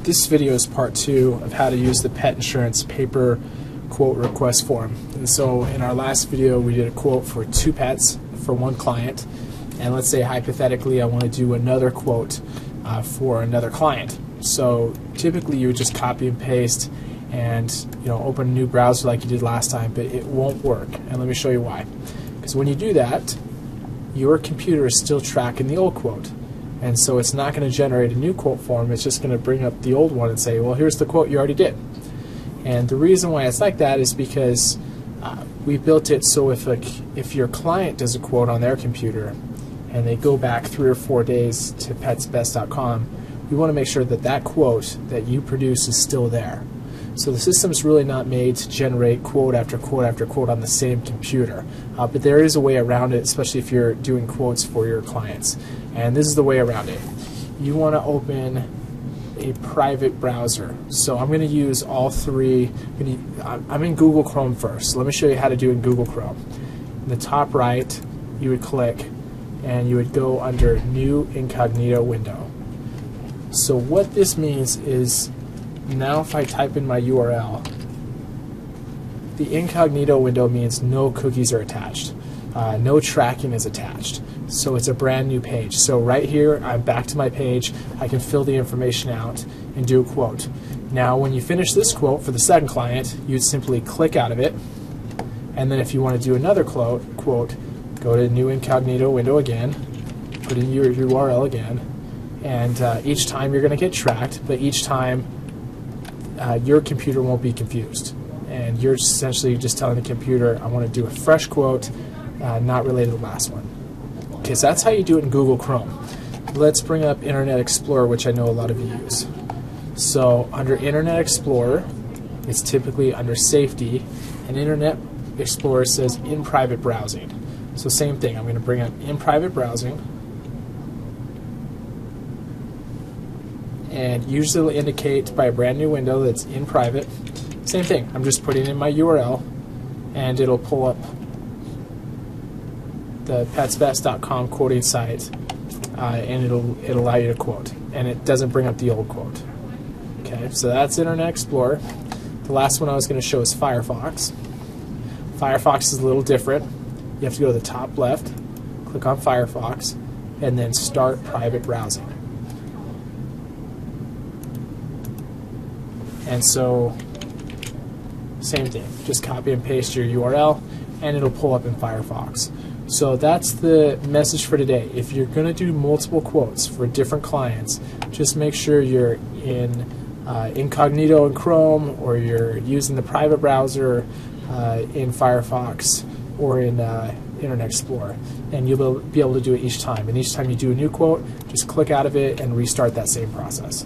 This video is part 2 of how to use the pet insurance paper quote request form. And so in our last video we did a quote for 2 pets for 1 client, and let's say hypothetically I want to do another quote for another client. So typically you would just copy and paste and open a new browser like you did last time, but it won't work, and let me show you why. Because when you do that, your computer is still tracking the old quote, and so it's not going to generate a new quote form. It's just going to bring up the old one and say, well, here's the quote you already did. And the reason why it's like that is because we built it so if your client does a quote on their computer and they go back 3 or 4 days to petsbest.com, we want to make sure that that quote that you produce is still there. So the system's really not made to generate quote after quote after quote on the same computer, but there is a way around it, especially if you're doing quotes for your clients. And this is the way around it. You want to open a private browser. So I'm going to use all 3. I'm in Google Chrome first. So let me show you how to do it in Google Chrome. In the top right, you would click and you would go under New Incognito Window. So what this means is, now if I type in my URL, the incognito window means no cookies are attached. No tracking is attached. So it's a brand new page. So right here, I'm back to my page. I can fill the information out and do a quote. Now when you finish this quote for the second client, you'd simply click out of it, and then if you want to do another quote, go to new incognito window again, put in your URL again, and each time you're going to get tracked, but each time your computer won't be confused, and you're essentially just telling the computer, I want to do a fresh quote, not related to the last one. Okay, so that's how you do it in Google Chrome. Let's bring up Internet Explorer, which I know a lot of you use. So under Internet Explorer, it's typically under Safety, and Internet Explorer says in private browsing. So same thing, I'm going to bring up in private browsing, and usually it'll indicate by a brand new window that's in private. Same thing, I'm just putting in my URL and it'll pull up the petsbest.com quoting site, and it'll allow you to quote, and it doesn't bring up the old quote. Okay, so that's Internet Explorer. The last one I was going to show is Firefox. Firefox is a little different. You have to go to the top left, click on Firefox, and then start private browsing. And so, same thing, just copy and paste your URL and it'll pull up in Firefox. So that's the message for today. If you're going to do multiple quotes for different clients, just make sure you're in incognito in Chrome, or you're using the private browser in Firefox, or in Internet Explorer, and you'll be able to do it each time. And each time you do a new quote, just click out of it and restart that same process.